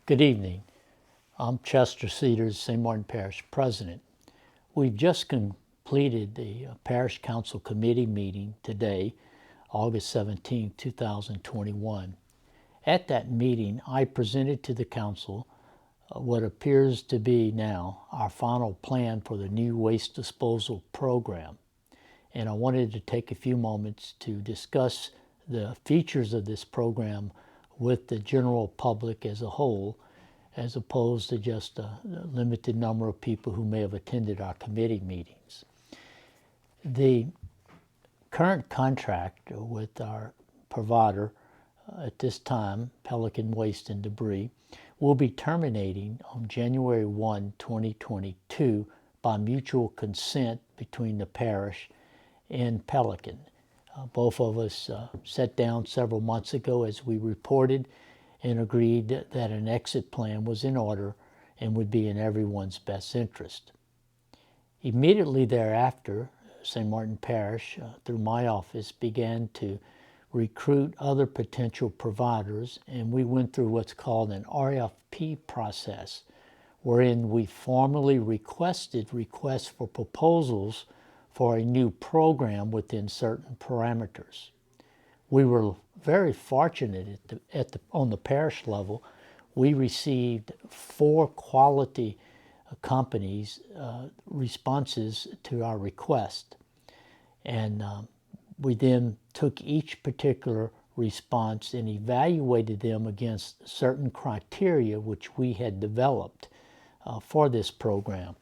Good evening. I'm Chester Cedars, St. Martin Parish President. We've just completed the Parish Council Committee meeting today, August 17, 2021. At that meeting, I presented to the Council what appears to be now our final plan for the new waste disposal program. And I wanted to take a few moments to discuss the features of this program with the general public as a whole, as opposed to just a limited number of people who may have attended our committee meetings. The current contract with our provider at this time, Pelican Waste and Debris, will be terminating on January 1, 2022 by mutual consent between the parish and Pelican. Both of us sat down several months ago, as we reported, and agreed that an exit plan was in order and would be in everyone's best interest. Immediately thereafter, St. Martin Parish, through my office, began to recruit other potential providers, and we went through what's called an RFP process, wherein we formally requested requests for proposals for a new program within certain parameters. We were very fortunate on the parish level. We received 4 quality companies' responses to our request. And we then took each particular response and evaluated them against certain criteria which we had developed for this program.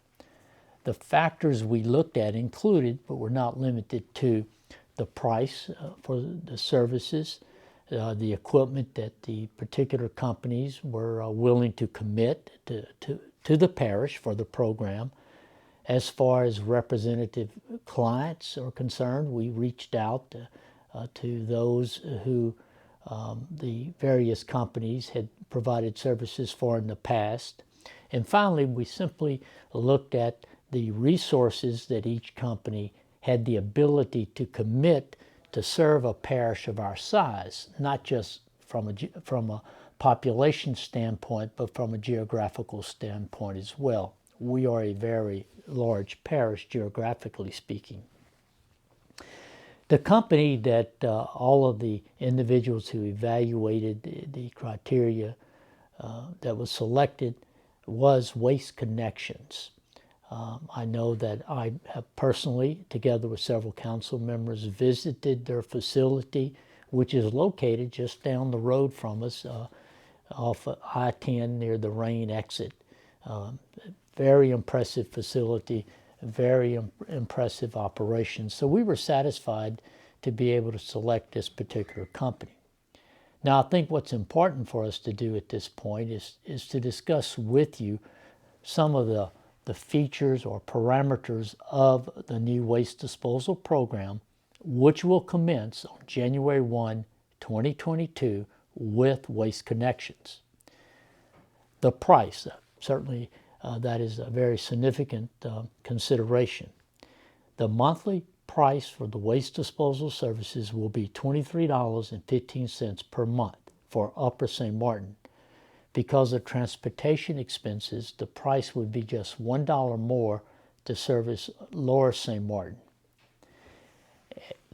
The factors we looked at included, but were not limited to, the price for the services, the equipment that the particular companies were willing to commit to the parish for the program. As far as representative clients are concerned, we reached out to those who the various companies had provided services for in the past. And finally, we simply looked at the resources that each company had the ability to commit to serve a parish of our size, not just from a population standpoint, but from a geographical standpoint as well. We are a very large parish, geographically speaking. The company that all of the individuals who evaluated the criteria that was selected was Waste Connections. I know that I have personally, together with several council members, visited their facility, which is located just down the road from us off of I-10 near the Rain exit. Very impressive facility, very impressive operations. So we were satisfied to be able to select this particular company. Now, I think what's important for us to do at this point is to discuss with you some of the features or parameters of the new waste disposal program, which will commence on January 1, 2022 with Waste Connections. The price, certainly that is a very significant consideration. The monthly price for the waste disposal services will be $23.15 per month for Upper St. Martin. Because of transportation expenses, the price would be just $1 more to service Lower St. Martin.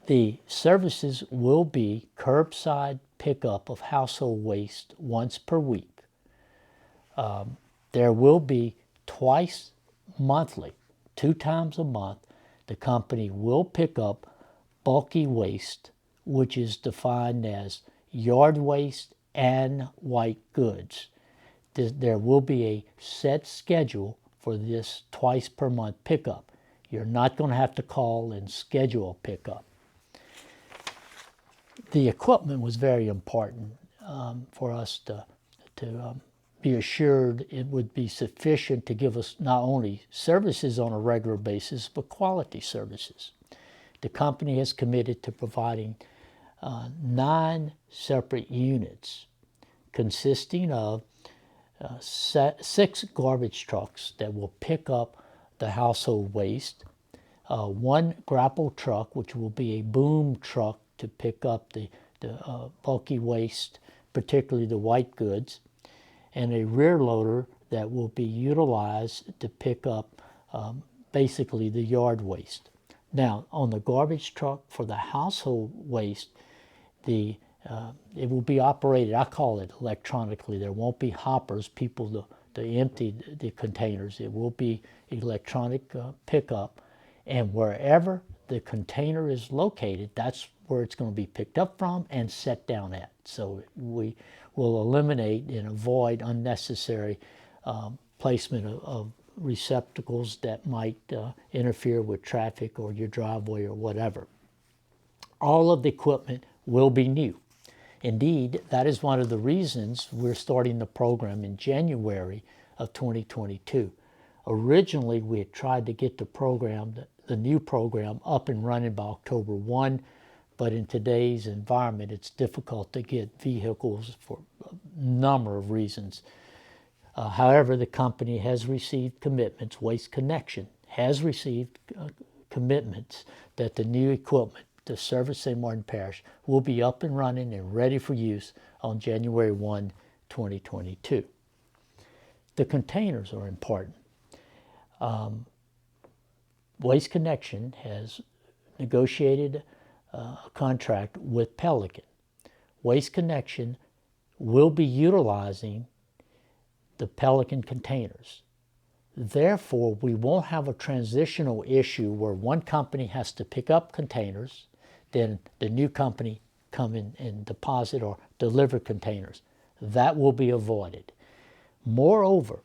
The services will be curbside pickup of household waste once per week. There will be twice monthly, 2 times a month, the company will pick up bulky waste, which is defined as yard waste and white goods. There will be a set schedule for this twice per month pickup. You're not going to have to call and schedule a pickup. The equipment was very important for us to be assured it would be sufficient to give us not only services on a regular basis, but quality services. The company has committed to providing 9 separate units consisting of 6 garbage trucks that will pick up the household waste, 1 grapple truck, which will be a boom truck to pick up the bulky waste, particularly the white goods, and a rear loader that will be utilized to pick up basically the yard waste. Now, on the garbage truck for the household waste, it will be operated, I call it electronically. There won't be hoppers, people to empty the containers. It will be electronic pickup, and wherever the container is located, that's where it's going to be picked up from and set down at. So we will eliminate and avoid unnecessary placement of receptacles that might interfere with traffic or your driveway or whatever. All of the equipment will be new. Indeed, that is one of the reasons we're starting the program in January of 2022. Originally, we had tried to get the new program up and running by October 1, but in today's environment, it's difficult to get vehicles for a number of reasons. However, the company has received commitments, Waste Connection has received commitments that the new equipment to service St. Martin Parish will be up and running and ready for use on January 1, 2022. The containers are important. Waste Connection has negotiated a contract with Pelican. Waste Connection will be utilizing the Pelican containers. Therefore, we won't have a transitional issue where one company has to pick up containers, then the new company come in and deposit or deliver containers. That will be avoided. Moreover,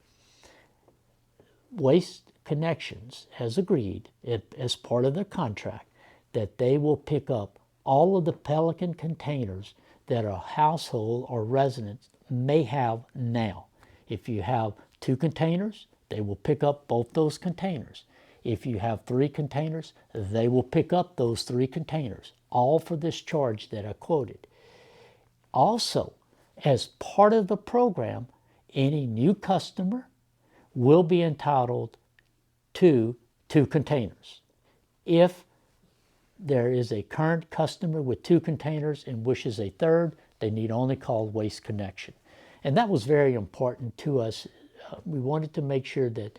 Waste Connections has agreed, as part of their contract, that they will pick up all of the Pelican containers that a household or residents may have now. If you have 2 containers, they will pick up both those containers. If you have 3 containers, they will pick up those 3 containers, all for this charge that I quoted. Also, as part of the program, any new customer will be entitled to 2 containers. If there is a current customer with 2 containers and wishes a third, they need only call Waste Connection. And that was very important to us. We wanted to make sure that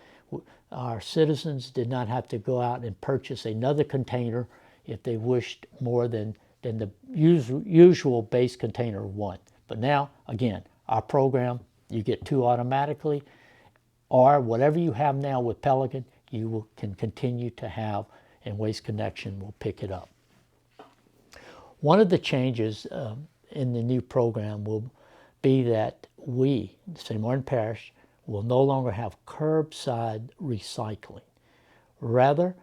our citizens did not have to go out and purchase another container if they wished more than the usual base container one. But now, again, our program, you get 2 automatically, or whatever you have now with Pelican, can continue to have, and Waste Connection will pick it up. One of the changes in the new program will be that we, St. Martin Parish, will no longer have curbside recycling. Rather,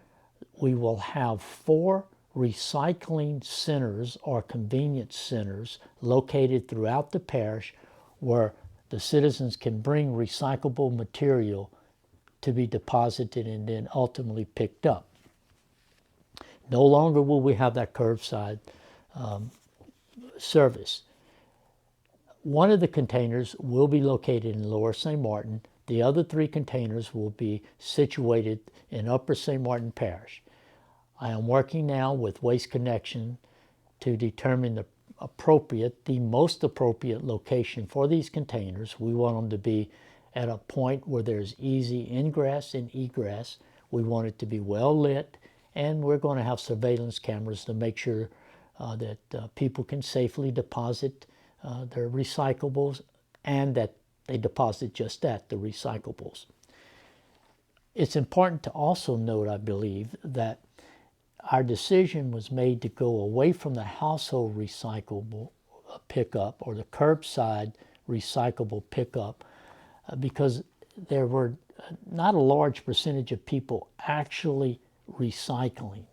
we will have 4 recycling centers or convenience centers located throughout the parish where the citizens can bring recyclable material to be deposited and then ultimately picked up. No longer will we have that curbside service. One of the containers will be located in Lower St. Martin. The other 3 containers will be situated in Upper St. Martin Parish. I am working now with Waste Connection to determine the most appropriate location for these containers. We want them to be at a point where there's easy ingress and egress. We want it to be well lit, and we're going to have surveillance cameras to make sure that people can safely deposit their recyclables, and that they deposit just that, the recyclables. It's important to also note, I believe, that our decision was made to go away from the household recyclable pickup or the curbside recyclable pickup because there were not a large percentage of people actually recycling.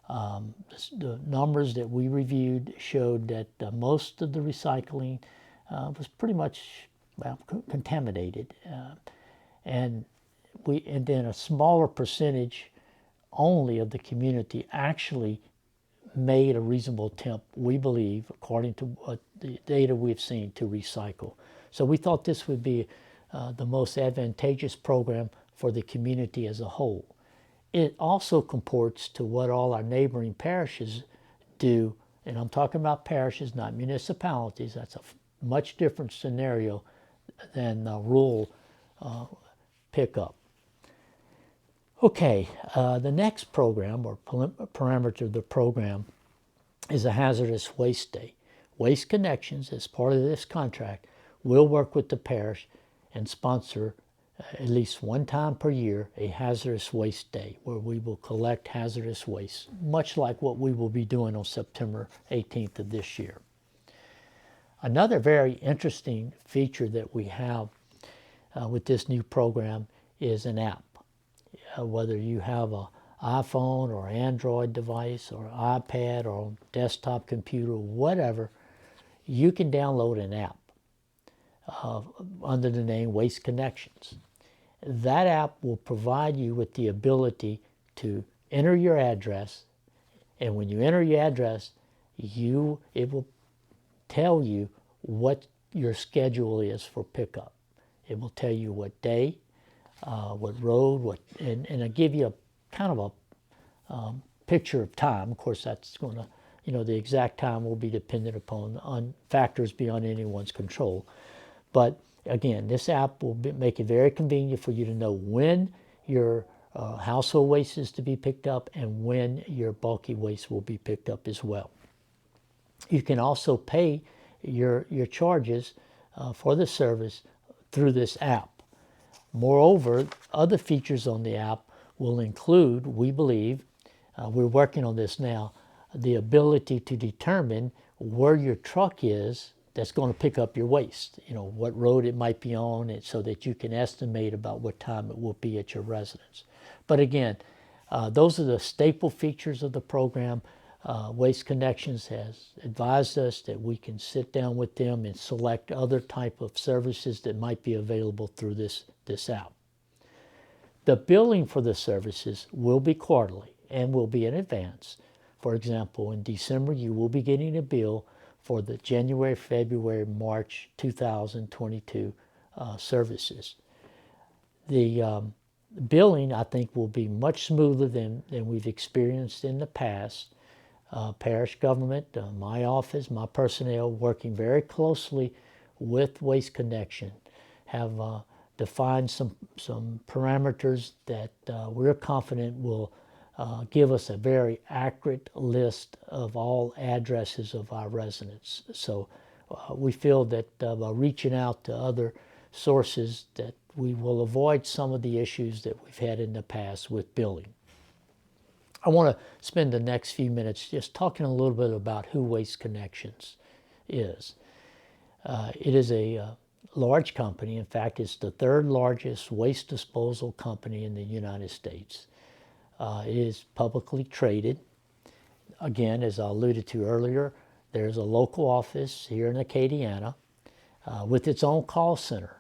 The numbers that we reviewed showed that most of the recycling was pretty much contaminated, and then a smaller percentage only of the community actually made a reasonable attempt, we believe, according to what the data we've seen, to recycle. So we thought this would be the most advantageous program for the community as a whole. It also comports to what all our neighboring parishes do, and I'm talking about parishes, not municipalities. That's a much different scenario. than rural pickup. Okay, the next program or parameter of the program is a hazardous waste day. Waste Connections, as part of this contract, will work with the parish and sponsor at least one time per year a hazardous waste day where we will collect hazardous waste, much like what we will be doing on September 18th of this year. Another very interesting feature that we have with this new program is an app. Whether you have an iPhone or Android device or iPad or desktop computer, whatever, you can download an app under the name Waste Connections. That app will provide you with the ability to enter your address, and when you enter your address, it will tell you what your schedule is for pickup. It will tell you what day, what road, and it'll give you a kind of a picture of time. Of course, that's going to, the exact time will be dependent upon factors beyond anyone's control. But again, this app will make it very convenient for you to know when your household waste is to be picked up and when your bulky waste will be picked up as well. You can also pay your charges for the service through this app. Moreover, other features on the app will include, we believe, we're working on this now, the ability to determine where your truck is that's going to pick up your waste, what road it might be on, and so that you can estimate about what time it will be at your residence. But again, those are the staple features of the program. Waste Connections has advised us that we can sit down with them and select other type of services that might be available through this app. The billing for the services will be quarterly and will be in advance. For example, in December, you will be getting a bill for the January, February, March 2022 services. The billing, I think, will be much smoother than we've experienced in the past. Parish government, my office, my personnel, working very closely with Waste Connection, have defined some parameters that we're confident will give us a very accurate list of all addresses of our residents. So we feel that by reaching out to other sources that we will avoid some of the issues that we've had in the past with billing. I want to spend the next few minutes just talking a little bit about who Waste Connections is. It is a large company. In fact, it's the third largest waste disposal company in the United States. It is publicly traded. Again, as I alluded to earlier, there's a local office here in Acadiana with its own call center.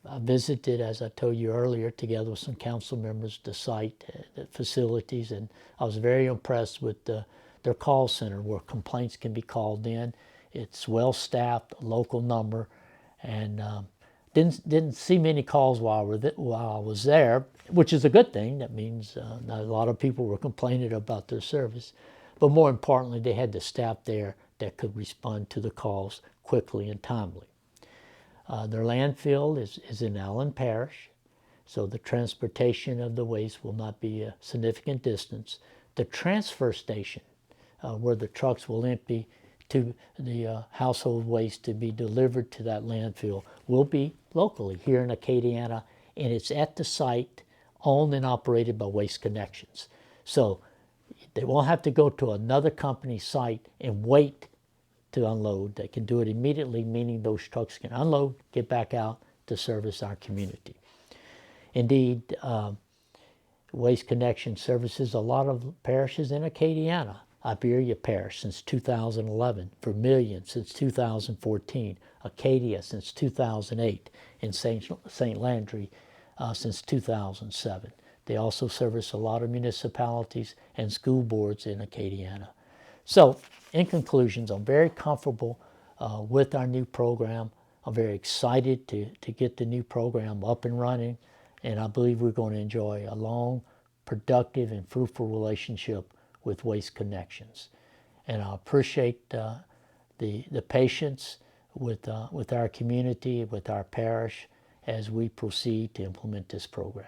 I visited, as I told you earlier, together with some council members, the site, the facilities, and I was very impressed with their call center where complaints can be called in. It's well-staffed, a local number, and didn't see many calls while I was there, which is a good thing. That means not a lot of people were complaining about their service. But more importantly, they had the staff there that could respond to the calls quickly and timely. Their landfill is in Allen Parish, so the transportation of the waste will not be a significant distance. The transfer station, where the trucks will empty to the household waste to be delivered to that landfill, will be locally here in Acadiana, and it's at the site owned and operated by Waste Connections. So they won't have to go to another company's site and wait to unload. They can do it immediately, meaning those trucks can unload, get back out to service our community. Indeed, Waste Connection services a lot of parishes in Acadiana. Iberia Parish since 2011, Vermilion since 2014, Acadia since 2008, and St. Landry since 2007. They also service a lot of municipalities and school boards in Acadiana. So, in conclusion, I'm very comfortable with our new program. I'm very excited to get the new program up and running, and I believe we're going to enjoy a long, productive, and fruitful relationship with Waste Connections. And I appreciate the patience with our community, with our parish, as we proceed to implement this program.